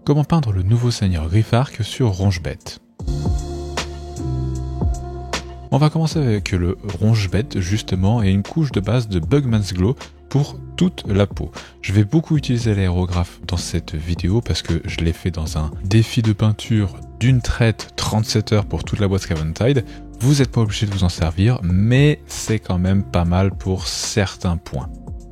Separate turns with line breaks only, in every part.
Comment peindre le nouveau seigneur Griffark sur Rongebête. On va commencer avec le Rongebête justement et une couche de base de Bugman's Glow pour toute la peau. Je vais beaucoup utiliser l'aérographe dans cette vidéo parce que je l'ai fait dans un défi de peinture d'une traite 37 heures pour toute la boîte Scaventide. Vous n'êtes pas obligé de vous en servir, mais c'est quand même pas mal pour certains points.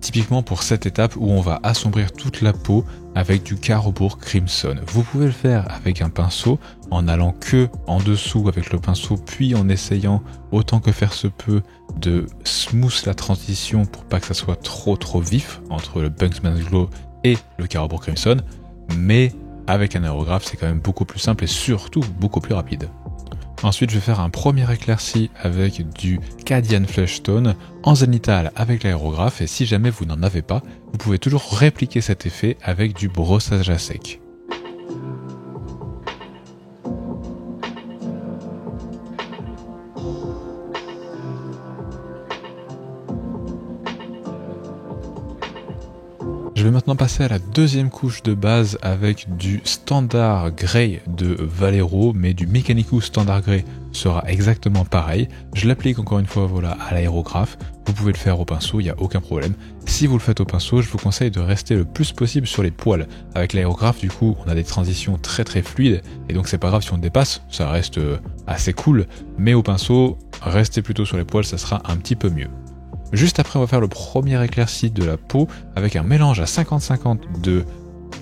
Typiquement pour cette étape où on va assombrir toute la peau avec du Carroburg Crimson. Vous pouvez le faire avec un pinceau en allant que en dessous avec le pinceau puis en essayant autant que faire se peut de smooth la transition pour pas que ça soit trop vif entre le Bugman's Glow et le Carroburg Crimson, mais avec un aérographe c'est quand même beaucoup plus simple et surtout beaucoup plus rapide. Ensuite, je vais faire un premier éclairci avec du Cadian Flesh Tone en zénithal avec l'aérographe et si jamais vous n'en avez pas, vous pouvez toujours répliquer cet effet avec du brossage à sec. Je vais maintenant passer à la deuxième couche de base avec du Standard Grey de Vallejo, mais du Mechanicus Standard Grey sera exactement pareil. Je l'applique encore une fois voilà, à l'aérographe, vous pouvez le faire au pinceau, il n'y a aucun problème. Si vous le faites au pinceau, je vous conseille de rester le plus possible sur les poils. Avec l'aérographe, du coup, on a des transitions très fluides, et donc c'est pas grave si on dépasse, ça reste assez cool, mais au pinceau, restez plutôt sur les poils, ça sera un petit peu mieux. Juste après, on va faire le premier éclairci de la peau avec un mélange à 50-50 de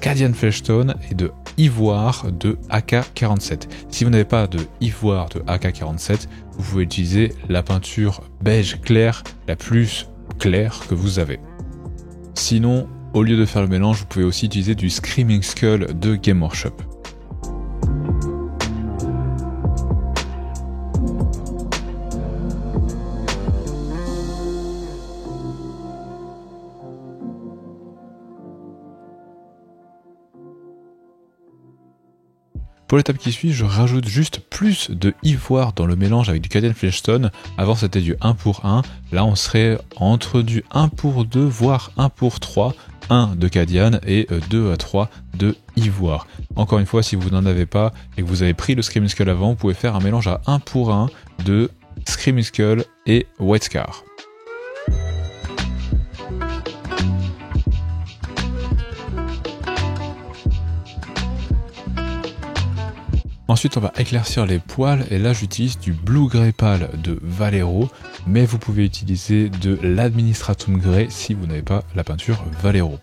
Cadian Flesh Tone et de Ivoire de AK47. Si vous n'avez pas de Ivoire de AK47, vous pouvez utiliser la peinture beige clair, la plus claire que vous avez. Sinon, au lieu de faire le mélange, vous pouvez aussi utiliser du Screaming Skull de Game Workshop. Pour l'étape qui suit, je rajoute juste plus de ivoire dans le mélange avec du Cadian Flesh Tone. Avant c'était du 1 pour 1, là on serait entre du 1 pour 2 voire 1 pour 3, 1 de Cadian et 2 à 3 de ivoire. Encore une fois, si vous n'en avez pas et que vous avez pris le Screaming Skull avant, vous pouvez faire un mélange à 1 pour 1 de Screaming Skull et White Scar. Ensuite, on va éclaircir les poils et là j'utilise du Blue Grey Pale de Vallejo, mais vous pouvez utiliser de l'Administratum Grey si vous n'avez pas la peinture Vallejo.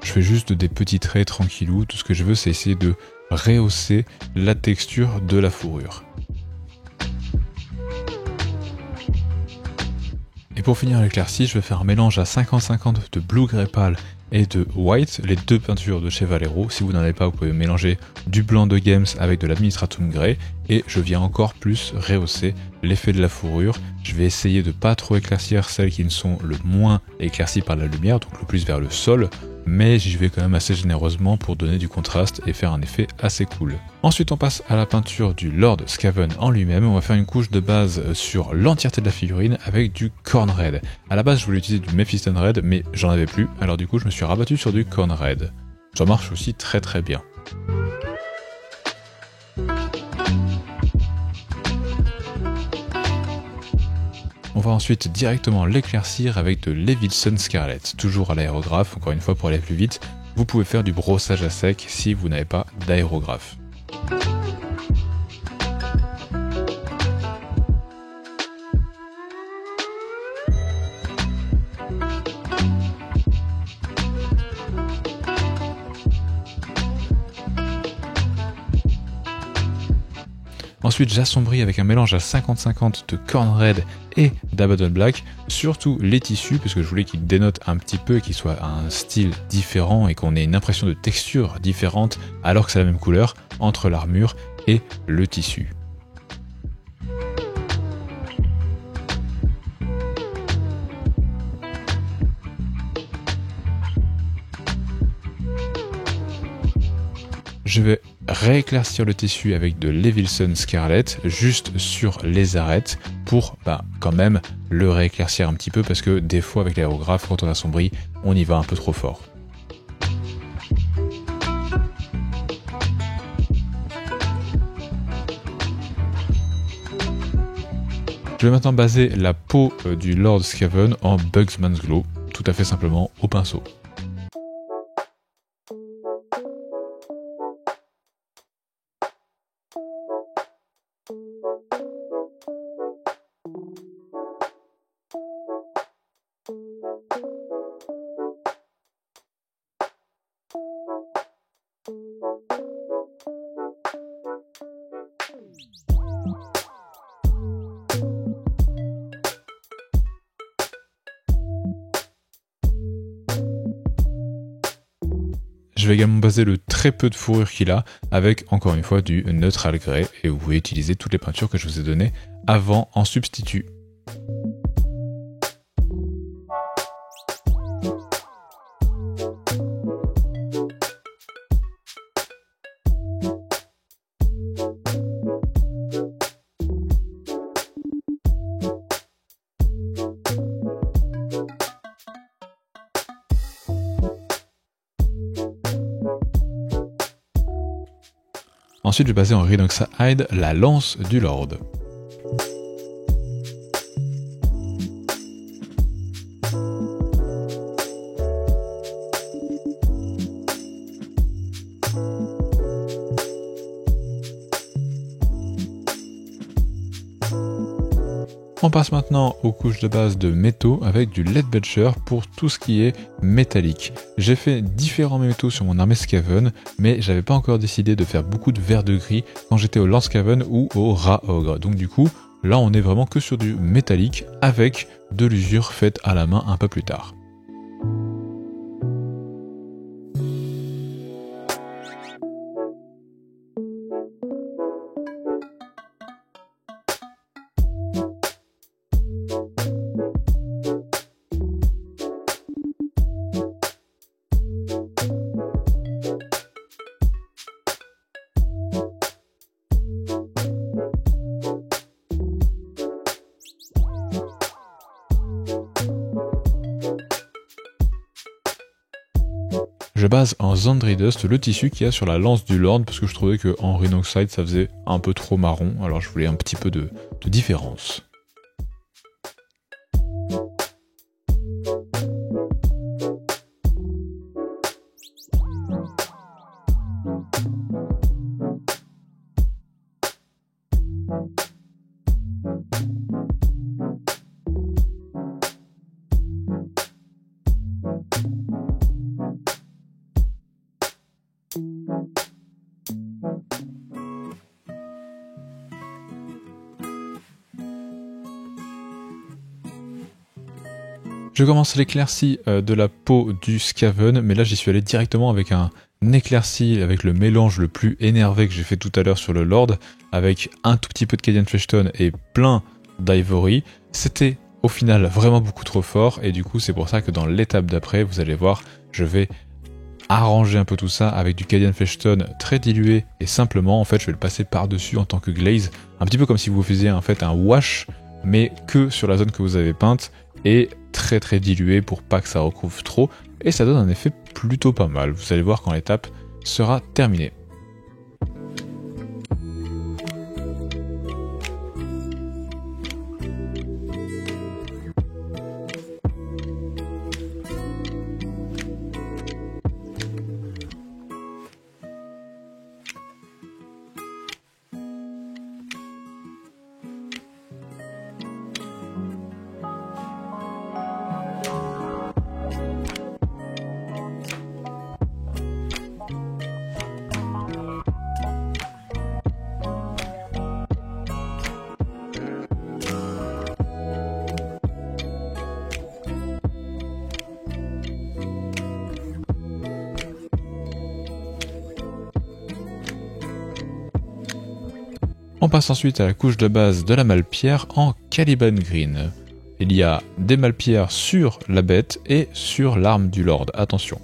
Je fais juste des petits traits tranquillou, tout ce que je veux c'est essayer de rehausser la texture de la fourrure. Et pour finir l'éclairci, je vais faire un mélange à 50-50 de Blue Grey Pale et de White, les deux peintures de chez Vallejo. Si vous n'en avez pas, vous pouvez mélanger du blanc de Games avec de l'Administratum Grey et je viens encore plus rehausser l'effet de la fourrure. Je vais essayer de pas trop éclaircir celles qui ne sont le moins éclaircies par la lumière, donc le plus vers le sol, mais j'y vais quand même assez généreusement pour donner du contraste et faire un effet assez cool. Ensuite on passe à la peinture du Lord Scaven en lui-même, on va faire une couche de base sur l'entièreté de la figurine avec du Corn Red. À la base je voulais utiliser du Mephiston Red mais j'en avais plus, alors du coup je me suis rabattu sur du Corn Red. Ça marche aussi très bien. On va ensuite directement l'éclaircir avec de Levilson Scarlet, toujours à l'aérographe, encore une fois pour aller plus vite, vous pouvez faire du brossage à sec si vous n'avez pas d'aérographe. Ensuite j'assombris avec un mélange à 50-50 de Corn Red et d'Abaddon Black, surtout les tissus, parce que je voulais qu'ils dénotent un petit peu, qu'ils soient un style différent et qu'on ait une impression de texture différente alors que c'est la même couleur entre l'armure et le tissu. Je vais rééclaircir le tissu avec de Levilson Scarlet juste sur les arêtes pour quand même le rééclaircir un petit peu parce que des fois avec l'aérographe quand on assombrit on y va un peu trop fort. Je vais maintenant baser la peau du Lord Skaven en Bugman's Glow, tout à fait simplement au pinceau. Je vais également baser le très peu de fourrure qu'il a avec encore une fois du neutral grey et vous pouvez utiliser toutes les peintures que je vous ai données avant en substitut. Ensuite, je vais baser en Rhinoxide la lance du Lord. On passe maintenant aux couches de base de métaux avec du Leadbelcher pour tout ce qui est métallique. J'ai fait différents métaux sur mon armée Skaven, mais j'avais pas encore décidé de faire beaucoup de vert de gris quand j'étais au Lord Skaven ou au Rat Ogre. Donc du coup, là on est vraiment que sur du métallique avec de l'usure faite à la main un peu plus tard. Je base en Zandridust le tissu qu'il y a sur la lance du Lord parce que je trouvais qu'en Rhinoxide ça faisait un peu trop marron, alors je voulais un petit peu de différence. Je commence l'éclaircie de la peau du Skaven, mais là j'y suis allé directement avec un éclairci avec le mélange le plus énervé que j'ai fait tout à l'heure sur le Lord, avec un tout petit peu de Cadian Fleshstone et plein d'Ivory. C'était au final vraiment beaucoup trop fort, et du coup c'est pour ça que dans l'étape d'après, vous allez voir, je vais arranger un peu tout ça avec du Cadian Fleshstone très dilué, et simplement en fait je vais le passer par-dessus en tant que glaze, un petit peu comme si vous faisiez en fait un wash, mais que sur la zone que vous avez peinte, et très dilué pour pas que ça recouvre trop, et ça donne un effet plutôt pas mal. Vous allez voir quand l'étape sera terminée. On passe ensuite à la couche de base de la Malpierre en Caliban Green. Il y a des Malpierres sur la bête et sur l'arme du Lord, attention.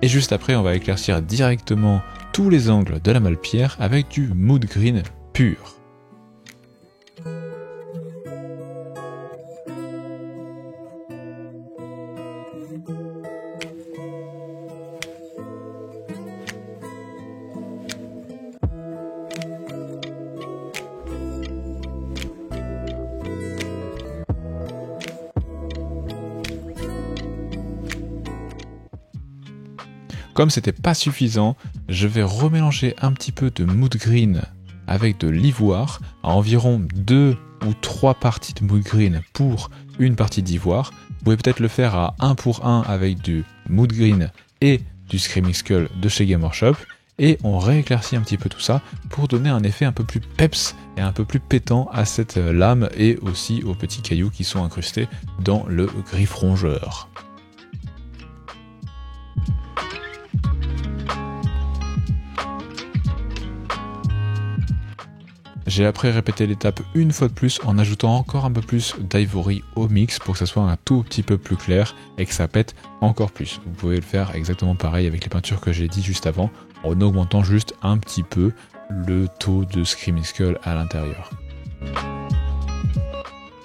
Et juste après, on va éclaircir directement tous les angles de la Malpierre avec du Mood Green pur. Comme c'était pas suffisant, je vais remélanger un petit peu de mood green avec de l'ivoire, à environ 2 ou 3 parties de mood green pour une partie d'ivoire. Vous pouvez peut-être le faire à 1 pour 1 avec du mood green et du Screaming Skull de chez Game Workshop. Et on rééclaircit un petit peu tout ça pour donner un effet un peu plus peps et un peu plus pétant à cette lame et aussi aux petits cailloux qui sont incrustés dans le griffe rongeur. J'ai après répété l'étape une fois de plus en ajoutant encore un peu plus d'ivory au mix pour que ça soit un tout petit peu plus clair et que ça pète encore plus. Vous pouvez le faire exactement pareil avec les peintures que j'ai dit juste avant en augmentant juste un petit peu le taux de Screaming Skull à l'intérieur.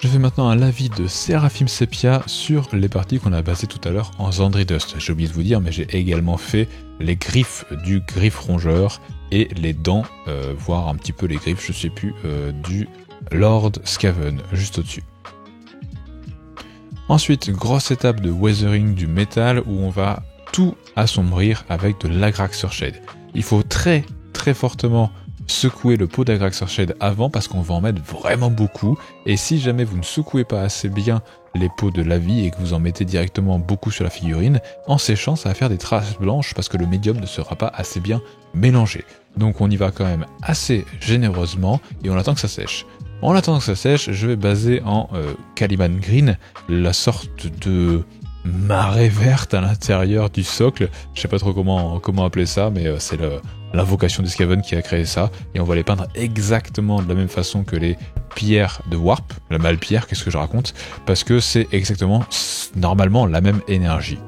Je fais maintenant un lavis de Seraphim Sepia sur les parties qu'on a basées tout à l'heure en Zandri Dust. J'ai oublié de vous dire, mais j'ai également fait les griffes du griffe rongeur et les dents, voire un petit peu les griffes, je sais plus, du Lord Skaven, juste au-dessus. Ensuite, grosse étape de weathering du métal où on va tout assombrir avec de l'Agraxer Shade. Il faut très fortement secouer le pot d'Agraxer Shade avant parce qu'on va en mettre vraiment beaucoup, et si jamais vous ne secouez pas assez bien les pots de lavis et que vous en mettez directement beaucoup sur la figurine, en séchant ça va faire des traces blanches parce que le médium ne sera pas assez bien mélangé. Donc on y va quand même assez généreusement et on attend que ça sèche. En attendant que ça sèche, je vais baser en Caliban Green, la sorte de marée verte à l'intérieur du socle. Je sais pas trop comment appeler ça, mais c'est l'invocation des Skaven qui a créé ça, et on va les peindre exactement de la même façon que les pierres de Warp, la Malpierre, qu'est-ce que je raconte, parce que c'est exactement, normalement, la même énergie.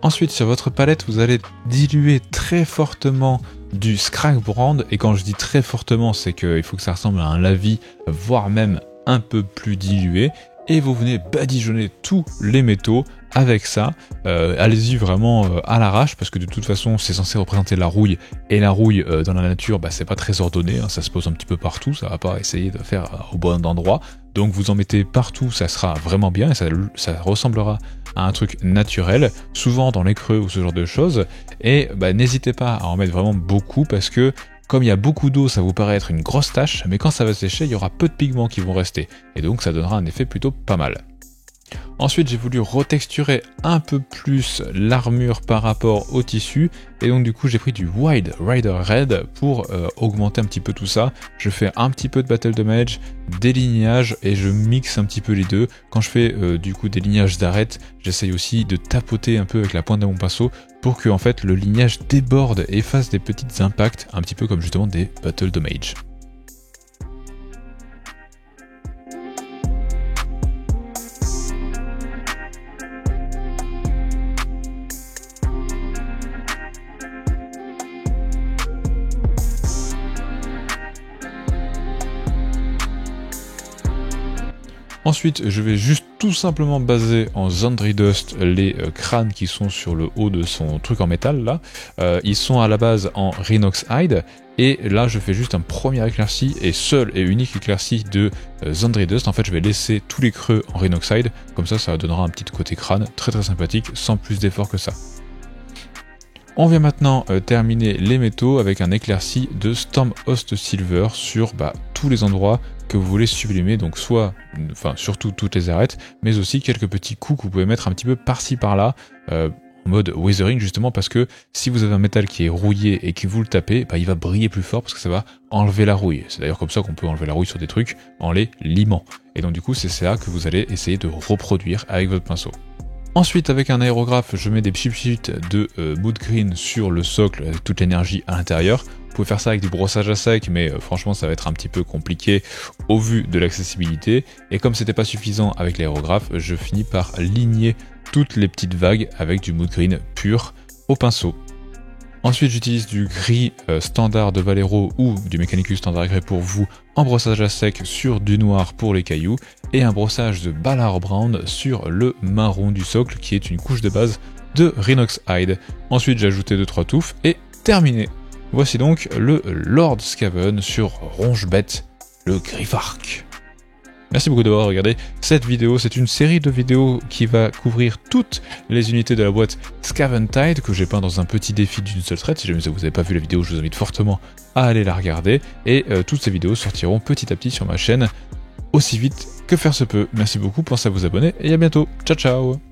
Ensuite, sur votre palette, vous allez diluer très fortement du Skrakbrand, et quand je dis très fortement, c'est qu'il faut que ça ressemble à un lavis, voire même un peu plus dilué, et vous venez badigeonner tous les métaux avec ça. Allez-y vraiment à l'arrache, parce que de toute façon c'est censé représenter la rouille, et la rouille dans la nature c'est pas très ordonné, hein, ça se pose un petit peu partout, ça va pas essayer de faire au bon endroit, donc vous en mettez partout, ça sera vraiment bien et ça ressemblera à un truc naturel, souvent dans les creux ou ce genre de choses, et n'hésitez pas à en mettre vraiment beaucoup, parce que comme il y a beaucoup d'eau, ça vous paraît être une grosse tache, mais quand ça va sécher, il y aura peu de pigments qui vont rester, et donc ça donnera un effet plutôt pas mal. Ensuite, j'ai voulu retexturer un peu plus l'armure par rapport au tissu, et donc du coup j'ai pris du Wild Rider Red pour augmenter un petit peu tout ça. Je fais un petit peu de Battle Damage, des lignages, et je mixe un petit peu les deux. Quand je fais du coup des lignages d'arête, j'essaye aussi de tapoter un peu avec la pointe de mon pinceau pour que en fait le lignage déborde et fasse des petits impacts, un petit peu comme justement des Battle Damage. Ensuite, je vais juste tout simplement baser en Zandri Dust les crânes qui sont sur le haut de son truc en métal là. Ils sont à la base en Rhinox Hide, et là je fais juste un premier éclairci et seul et unique éclairci de Zandri Dust. En fait, je vais laisser tous les creux en Rhinox Hide, comme ça donnera un petit côté crâne très sympathique sans plus d'effort que ça. On vient maintenant terminer les métaux avec un éclairci de Stormhost Silver sur tous les endroits que vous voulez sublimer, donc surtout toutes les arêtes, mais aussi quelques petits coups que vous pouvez mettre un petit peu par-ci par-là, en mode weathering justement, parce que si vous avez un métal qui est rouillé et que vous le tapez, il va briller plus fort parce que ça va enlever la rouille. C'est d'ailleurs comme ça qu'on peut enlever la rouille sur des trucs, en les limant. Et donc du coup c'est ça que vous allez essayer de reproduire avec votre pinceau. Ensuite, avec un aérographe, je mets des chip sheets de mood green sur le socle avec toute l'énergie à l'intérieur. Vous pouvez faire ça avec du brossage à sec, mais franchement ça va être un petit peu compliqué au vu de l'accessibilité. Et comme c'était pas suffisant avec l'aérographe, je finis par ligner toutes les petites vagues avec du mood green pur au pinceau. Ensuite, j'utilise du gris standard de Valero ou du Mechanicus standard grey pour vous en brossage à sec sur du noir pour les cailloux, et un brossage de Ballard Brown sur le marron du socle qui est une couche de base de Rhinox Hide. Ensuite, j'ai ajouté 2-3 touffes et terminé. Voici donc le Lord Skaven sur Rongebet, le Griffark. Merci beaucoup d'avoir regardé cette vidéo. C'est une série de vidéos qui va couvrir toutes les unités de la boîte Scaventide que j'ai peint dans un petit défi d'une seule traite. Si jamais vous n'avez pas vu la vidéo, je vous invite fortement à aller la regarder. Et toutes ces vidéos sortiront petit à petit sur ma chaîne aussi vite que faire se peut. Merci beaucoup, pensez à vous abonner et à bientôt. Ciao ciao.